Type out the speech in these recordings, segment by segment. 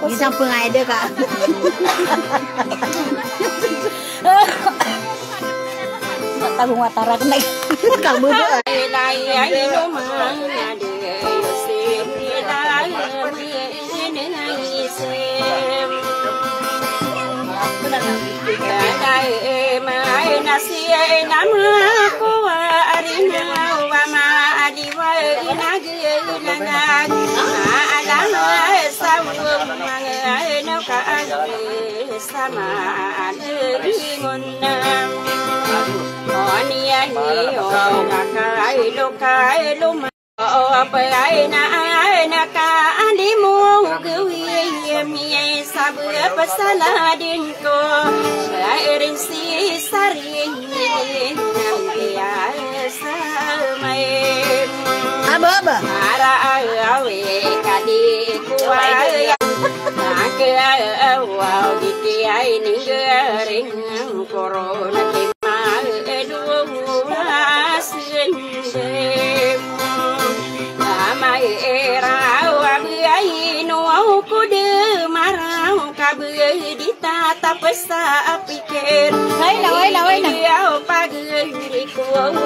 Di samping ada kak. Tanggung watara kena. Kamu doa.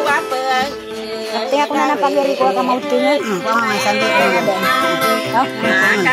Apa? Nanti aku nana pagi aku akan mau tanya. Sampai ada.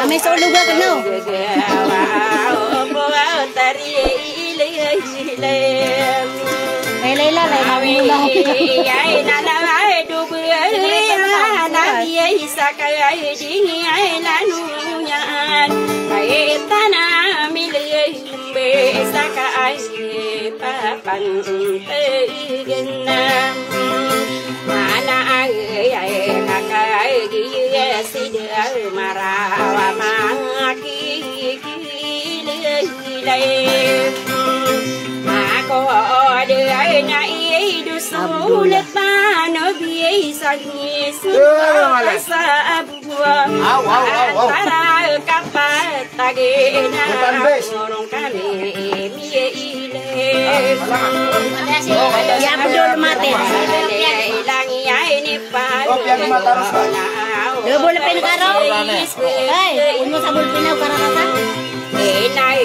Kami solo gua kena. Ya betul mati. Dia boleh pen karo. Hei, unmu sabul pinau karo kata. Enai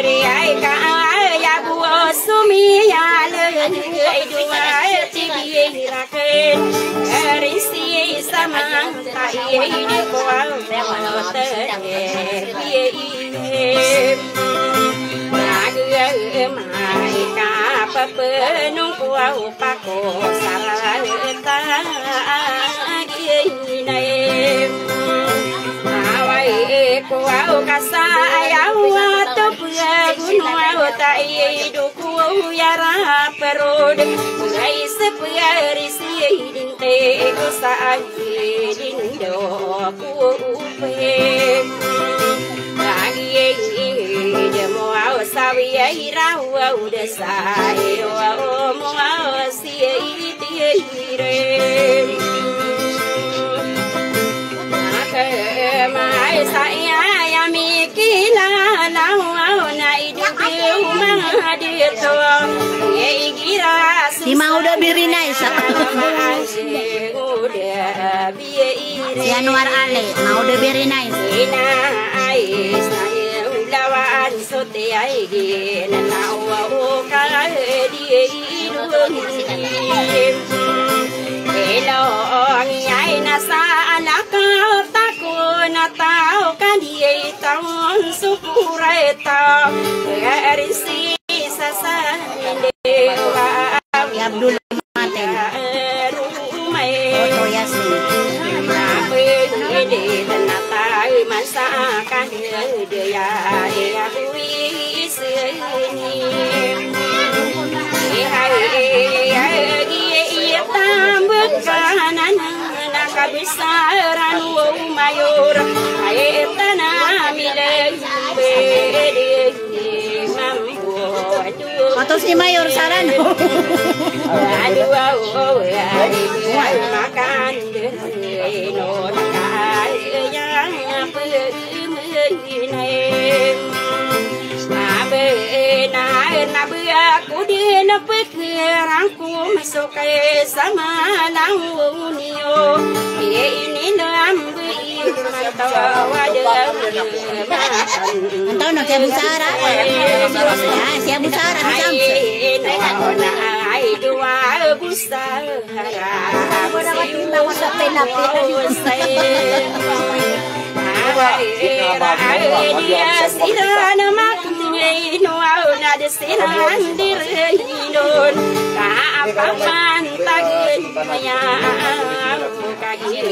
riai ka ya buo sumi ya le dua tibi raken. Risi samang tai di kual te mai ka pepenung kuau pako sarata ginai awai kuau kasayau atau gunung tai duku yara perod ngai sepiari si dinte kusai dindo kupe udah saya mau si tire mai saya ya mikila lau na hidup rumah dia tuh gira si mau udah birinai udah biir Januar ale mau udah birinai lawan sote aige na nawa o ka di idung elo ngai na sa alaka tako na tao ka di taon supureta garisi sa sa dewa Abdul Maten rumai foto yasin na pede na tai masakan de ya besaran mayor air tanah milik Utos ni Mayor Sarano. Aduh, makan no yang aku dia perangku masuk ke sama langunio ini nambi tawa ada nak siap busara siap busara ai dua busara dia sirana makni no na de siran dirindon ka apa mantagin maya kagir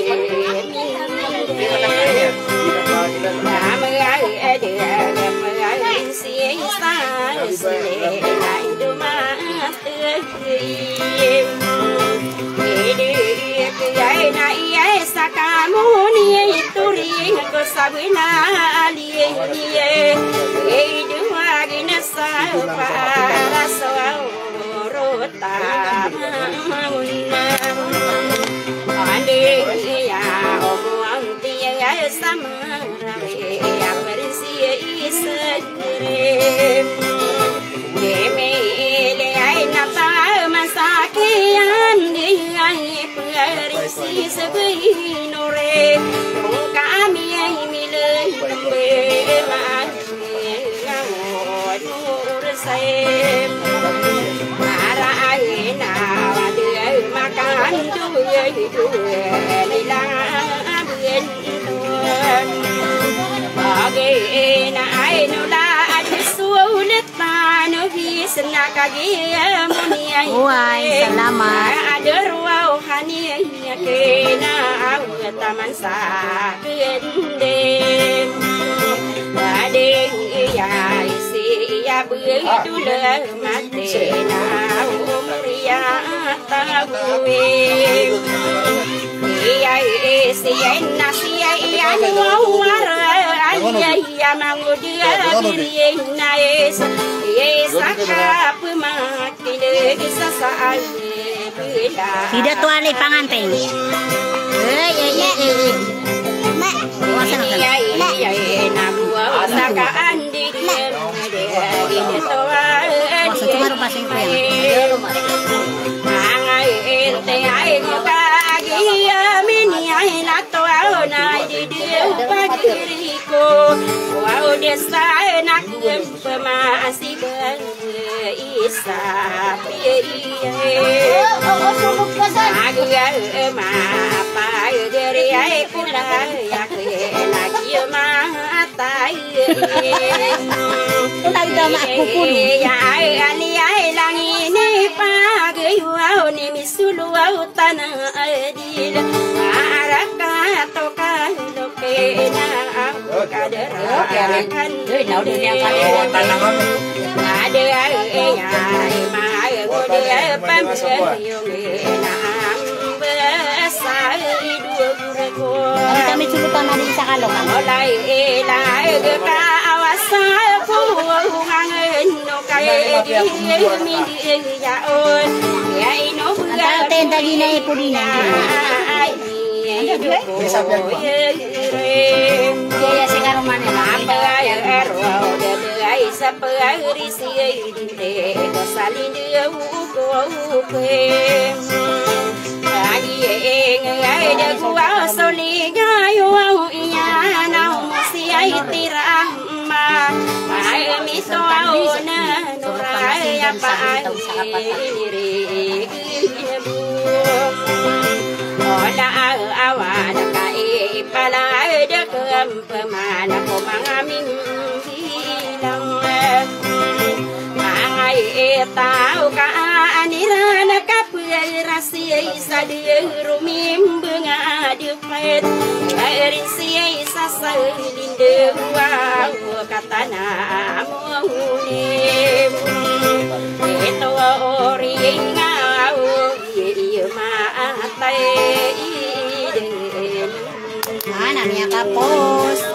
selamat. Ada rohani kena taman sakendem. Ade ya isi ya berdula mati na umria tawe. Ya isi na sia ya nuara ya mangudia diri na es tidak tuan pengantin. Kami culupan ada di Sakalokan. Oleh tahu ka anirana ka rahasia isa rumim bunga dipet air isa salinde wa katana munim itu ori ngau iya matai mana nya kapos